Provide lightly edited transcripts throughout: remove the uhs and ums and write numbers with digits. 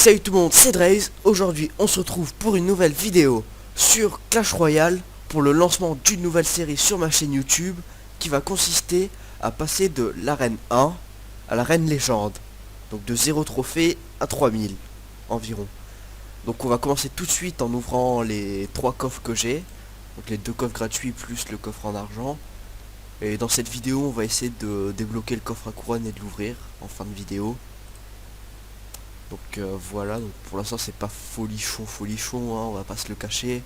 Salut tout le monde, c'est Draze. Aujourd'hui on se retrouve pour une nouvelle vidéo sur Clash Royale pour le lancement d'une nouvelle série sur ma chaîne YouTube qui va consister à passer de l'arène 1 à l'arène légende. Donc de 0 trophée à 3000 environ. Donc on va commencer tout de suite en ouvrant les 3 coffres que j'ai. Donc les 2 coffres gratuits plus le coffre en argent. Et dans cette vidéo on va essayer de débloquer le coffre à couronne et de l'ouvrir en fin de vidéo. Donc voilà, donc pour l'instant c'est pas folichon, hein, on va pas se le cacher.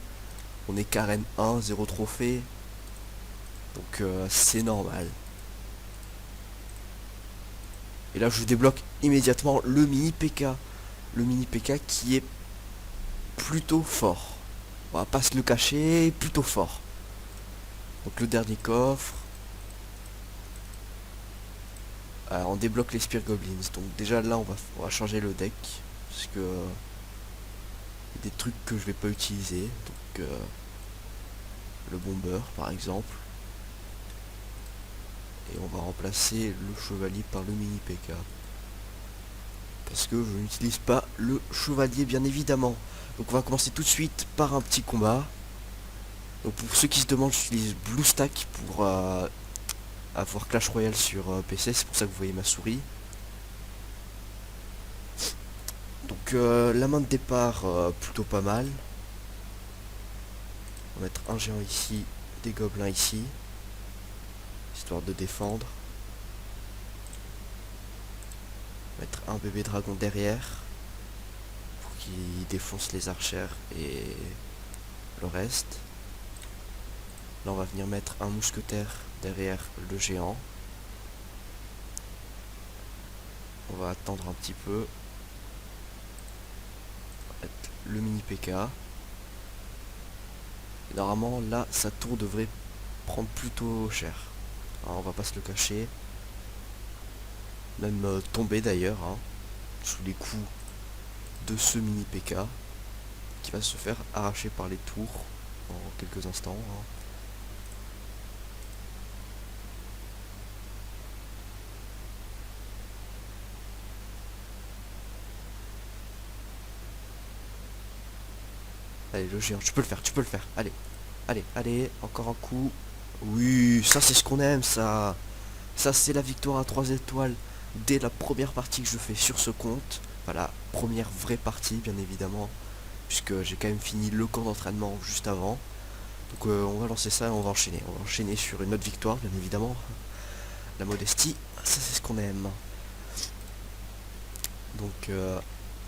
On est qu'arène 1, 0 trophée. Donc c'est normal. Et là je débloque immédiatement le mini PK. Le mini PK qui est plutôt fort. On va pas se le cacher, plutôt fort. Donc le dernier coffre. On débloque les Spear Goblins. Donc déjà là on va changer le deck. Parce que y a des trucs que je vais pas utiliser. Donc le bomber par exemple. Et on va remplacer le chevalier par le mini PK. Parce que je n'utilise pas le chevalier bien évidemment. Donc on va commencer tout de suite par un petit combat. Donc pour ceux qui se demandent, j'utilise BlueStack pour avoir Clash Royale sur PC. C'est pour ça que vous voyez ma souris. Donc la main de départ plutôt pas mal. On va mettre un géant ici, des gobelins ici. Histoire de défendre. Mettre un bébé dragon derrière pour qu'il défonce les archères et le reste. Là on va venir mettre un mousquetaire derrière le géant. On va attendre un petit peu. On va mettre le mini PK. Et normalement là sa tour devrait prendre plutôt cher. Alors, on va pas se le cacher. Même tomber d'ailleurs hein, sous les coups de ce mini PK qui va se faire arracher par les tours en quelques instants hein. Allez le géant, tu peux le faire, allez, allez, encore un coup. Oui, ça c'est ce qu'on aime, ça c'est la victoire à 3 étoiles dès la première partie que je fais sur ce compte. Voilà, première vraie partie bien évidemment, puisque j'ai quand même fini le camp d'entraînement juste avant. Donc on va lancer ça et on va enchaîner sur une autre victoire bien évidemment. La modestie, ça c'est ce qu'on aime. Donc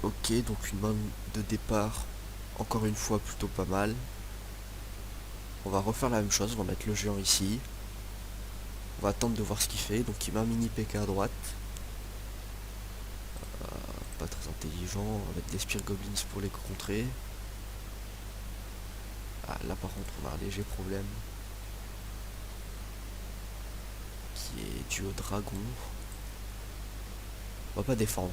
ok, donc une main de départ encore une fois plutôt pas mal. On va refaire la même chose, on va mettre le géant ici. On va attendre de voir ce qu'il fait. Donc il met un mini PK à droite. Pas très intelligent. On va mettre des Spear Goblins pour les contrer. Ah là par contre on a un léger problème. Qui est dû au dragon. On va pas défendre.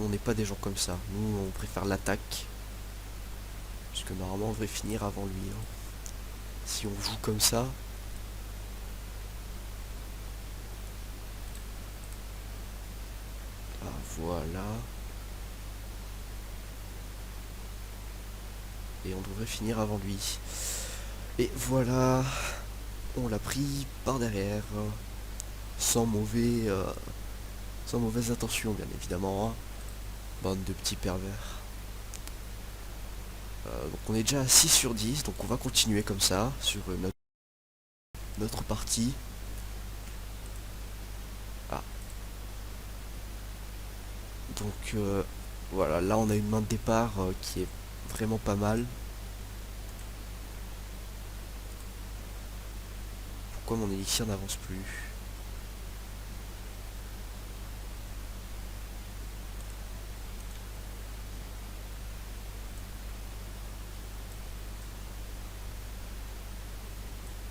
Nous on n'est pas des gens comme ça. Nous on préfère l'attaque. Puisque normalement on devrait finir avant lui hein. Si on joue comme ça. Ah voilà. Et on devrait finir avant lui. Et voilà. On l'a pris par derrière. Sans mauvaise intention bien évidemment hein. Bande de petits pervers. Donc on est déjà à 6 sur 10. Donc on va continuer comme ça sur notre partie. Ah. Donc voilà, là on a une main de départ qui est vraiment pas mal. Pourquoi mon élixir n'avance plus?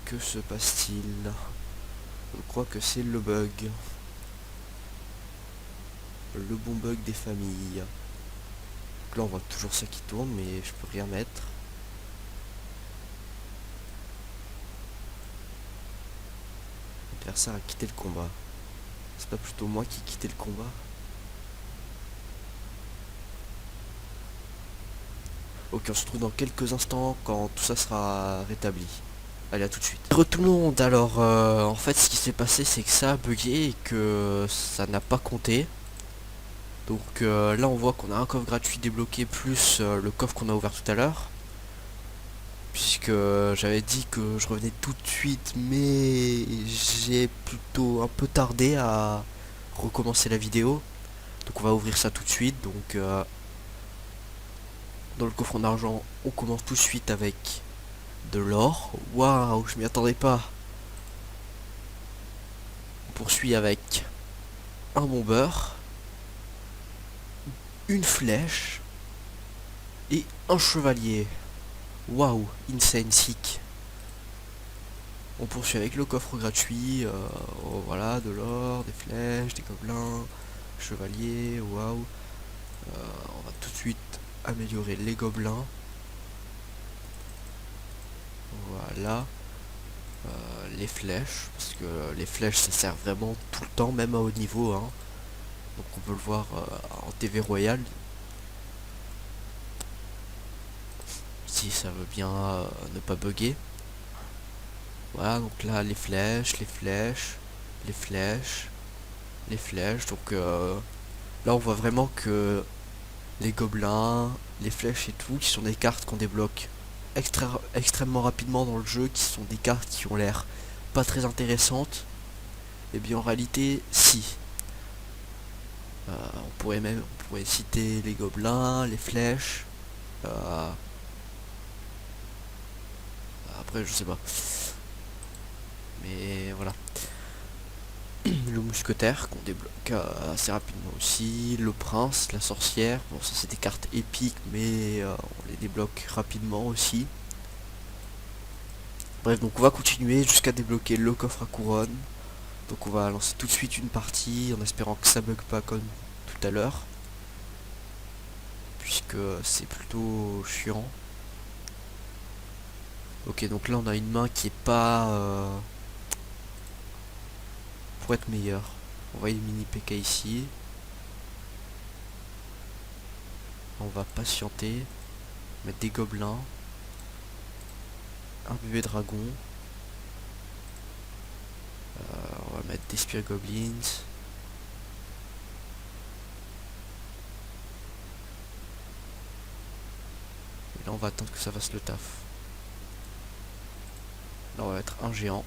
Que se passe-t-il? Je crois que c'est le bug. Le bon bug des familles. Donc là on voit toujours ça qui tourne mais je peux rien mettre. L'adversaire a quitté le combat. C'est pas plutôt moi qui quittais le combat? Ok, on se retrouve dans quelques instants quand tout ça sera rétabli. Allez, à tout de suite. Re tout le monde, alors en fait ce qui s'est passé c'est que ça a bugué et que ça n'a pas compté. Donc là on voit qu'on a un coffre gratuit débloqué plus le coffre qu'on a ouvert tout à l'heure. Puisque j'avais dit que je revenais tout de suite, mais j'ai plutôt un peu tardé à recommencer la vidéo. Donc on va ouvrir ça tout de suite. Donc dans le coffre en argent on commence tout de suite avec de l'or. Waouh, je m'y attendais pas. On poursuit avec un bombeur, une flèche et un chevalier. Waouh, insane sick. On poursuit avec le coffre gratuit. Oh, voilà, de l'or, des flèches, des gobelins, chevalier. Waouh. On va tout de suite améliorer les gobelins. Voilà. Les flèches, parce que les flèches ça sert vraiment tout le temps, même à haut niveau, hein. Donc on peut le voir en TV Royal. Si ça veut bien ne pas bugger. Voilà, donc là les flèches, les flèches, les flèches, les flèches. Donc là on voit vraiment que les gobelins, les flèches et tout, qui sont des cartes qu'on débloque extrêmement rapidement dans le jeu, qui sont des cartes qui ont l'air pas très intéressantes. Et bien en réalité, si. On pourrait citer les gobelins, les flèches. Après, je sais pas. Mais voilà. Le mousquetaire qu'on débloque assez rapidement aussi. Le prince, la sorcière. Bon, ça c'est des cartes épiques, mais on les débloque rapidement aussi. Bref, donc on va continuer jusqu'à débloquer le coffre à couronne. Donc on va lancer tout de suite une partie en espérant que ça bug pas comme tout à l'heure. Puisque c'est plutôt chiant. Ok, donc là on a une main qui est pas pour être meilleure. On voit le mini PK ici. On va patienter. Mettre des gobelins. Un bébé dragon. On va mettre des spear goblins. Et là on va attendre que ça fasse le taf. Là on va mettre un géant.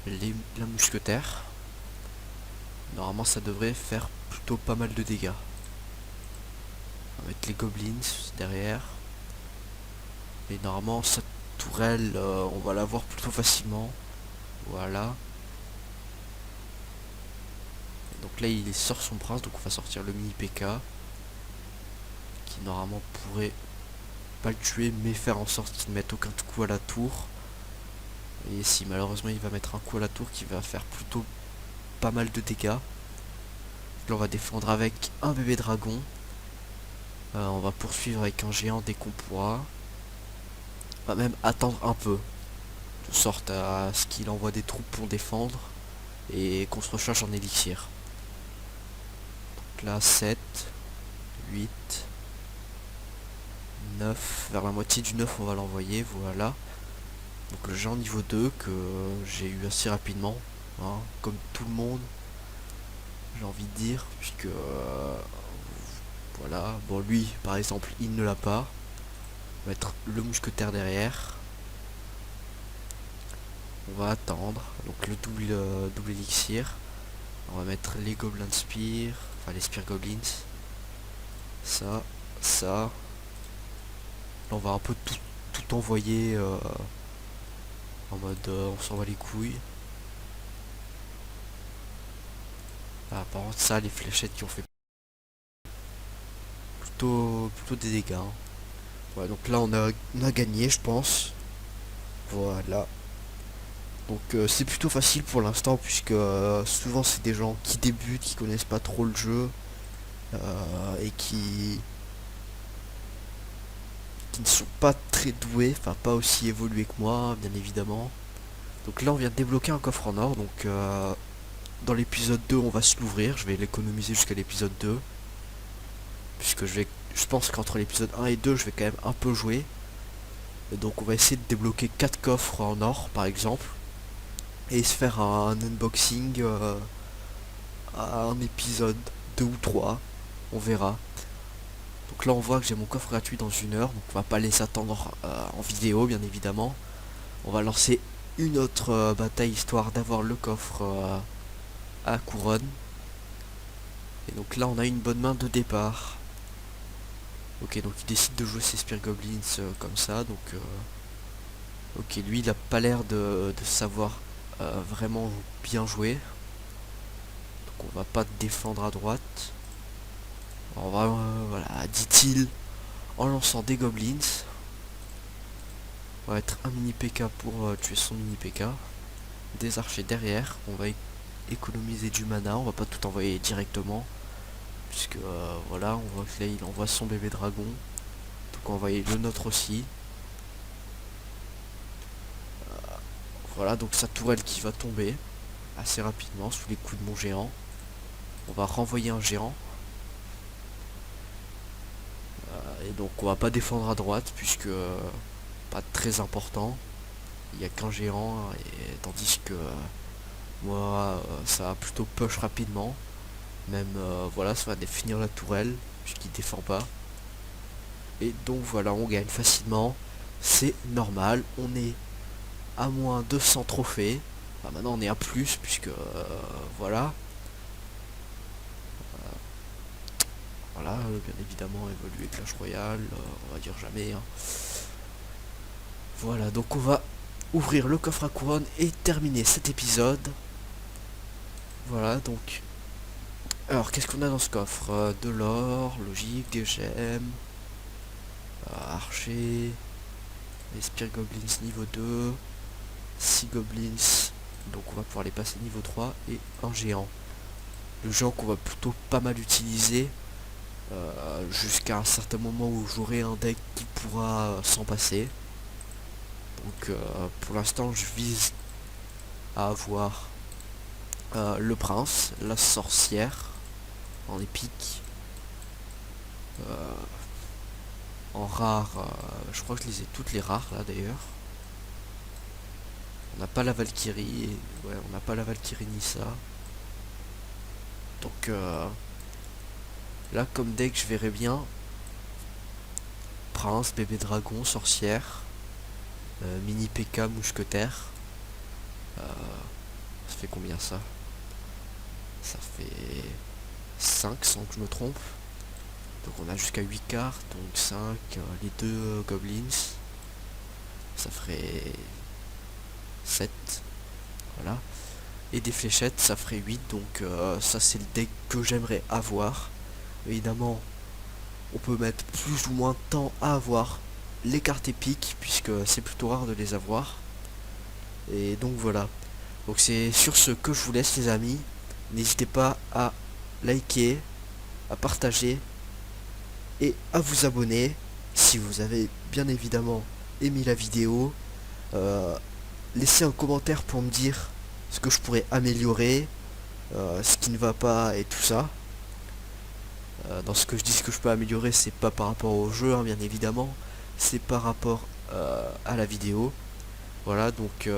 La mousquetaire. Normalement ça devrait faire plutôt pas mal de dégâts. On va mettre les goblins derrière. Et normalement cette tourelle on va la voir plutôt facilement. Voilà. Donc là il sort son prince, donc on va sortir le mini PK. Qui normalement pourrait pas le tuer mais faire en sorte qu'il ne mette aucun coup à la tour. Et si malheureusement il va mettre un coup à la tour qui va faire plutôt pas mal de dégâts. Là on va défendre avec un bébé dragon. On va poursuivre avec un géant dès qu'on pourra. On va même attendre un peu. De sorte à ce qu'il envoie des troupes pour défendre. Et qu'on se recharge en élixir. Donc là 7, 8, 9. Vers la moitié du 9 on va l'envoyer. Voilà. Donc le géant niveau 2 que j'ai eu assez rapidement. Hein, comme tout le monde. J'ai envie de dire. Puisque... voilà. Bon lui par exemple il ne l'a pas. On va mettre le mousquetaire derrière. On va attendre. Donc le double élixir. On va mettre les gobelins de spear. Enfin les spear goblins. Ça. Ça. Là on va un peu tout envoyer en mode on s'en va les couilles. Ah, par contre ça les fléchettes qui ont fait plutôt des dégâts. Hein. Ouais, donc là on a gagné je pense. Voilà. Donc c'est plutôt facile pour l'instant puisque souvent c'est des gens qui débutent, qui connaissent pas trop le jeu et qui ne sont pas très doués, enfin pas aussi évolués que moi bien évidemment. Donc là on vient de débloquer un coffre en or, donc dans l'épisode 2 on va se l'ouvrir, je vais l'économiser jusqu'à l'épisode 2. puisque je pense qu'entre l'épisode 1 et 2 je vais quand même un peu jouer. Et donc on va essayer de débloquer 4 coffres en or par exemple, et se faire un unboxing à un épisode 2 ou 3, on verra. Donc là on voit que j'ai mon coffre gratuit dans 1 heure, donc on va pas laisser attendre en vidéo bien évidemment. On va lancer une autre bataille histoire d'avoir le coffre à couronne. Et donc là on a une bonne main de départ. Ok, donc il décide de jouer ses Spear Goblins comme ça, donc ok, lui il a pas l'air de savoir vraiment bien jouer. Donc on va pas défendre à droite. On va, voilà, dit-il, en lançant des Goblins. On va être un mini PK pour tuer son mini PK. Des archers derrière, on va économiser du mana, on va pas tout envoyer directement. Puisque voilà, on voit que là il envoie son bébé dragon. Donc on va envoyer le nôtre aussi. Voilà, donc sa tourelle qui va tomber assez rapidement sous les coups de mon géant. On va renvoyer un géant. Et donc on va pas défendre à droite puisque pas très important. Il n'y a qu'un géant, et tandis que moi ça va plutôt push rapidement. Même voilà, ça va définir la tourelle puisqu'il défend pas. Et donc voilà, on gagne facilement. C'est normal, on est à moins 200 trophées. Enfin, maintenant on est à plus puisque voilà. Voilà, bien évidemment évoluer Clash Royale, on va dire jamais. Hein. Voilà, donc on va ouvrir le coffre à couronne et terminer cet épisode. Voilà, donc. Alors, qu'est-ce qu'on a dans ce coffre? De l'or, logique, des gemmes, archer, les Spear Goblins niveau 2, 6 Goblins, donc on va pouvoir les passer niveau 3, et un géant. Le géant qu'on va plutôt pas mal utiliser, jusqu'à un certain moment où j'aurai un deck qui pourra s'en passer. Donc pour l'instant je vise à avoir le prince, la sorcière en épique, en rare, je crois que je les ai toutes les rares là d'ailleurs. On n'a pas la Valkyrie, ouais, on n'a pas la Valkyrie ni ça. Donc là comme deck je verrai bien prince, bébé dragon, sorcière, mini PK, mousquetaire. Ça fait combien ça? Ça fait 5 sans que je me trompe. Donc on a jusqu'à 8 cartes, donc 5, les deux goblins. Ça ferait 7. Voilà. Et des fléchettes, ça ferait 8. Donc ça c'est le deck que j'aimerais avoir. Évidemment, on peut mettre plus ou moins de temps à avoir les cartes épiques, puisque c'est plutôt rare de les avoir. Et donc voilà. Donc c'est sur ce que je vous laisse les amis. N'hésitez pas à liker, à partager et à vous abonner si vous avez bien évidemment aimé la vidéo. Laissez un commentaire pour me dire ce que je pourrais améliorer, ce qui ne va pas et tout ça. Dans ce que je dis, ce que je peux améliorer, c'est pas par rapport au jeu, hein, bien évidemment, c'est par rapport à la vidéo. Voilà, donc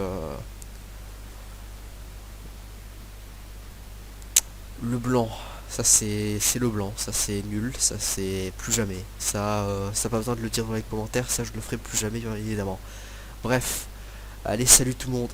le blanc, ça c'est le blanc, ça c'est nul, ça c'est plus jamais. Ça pas besoin de le dire dans les commentaires, ça je le ferai plus jamais bien évidemment. Bref, allez, salut tout le monde.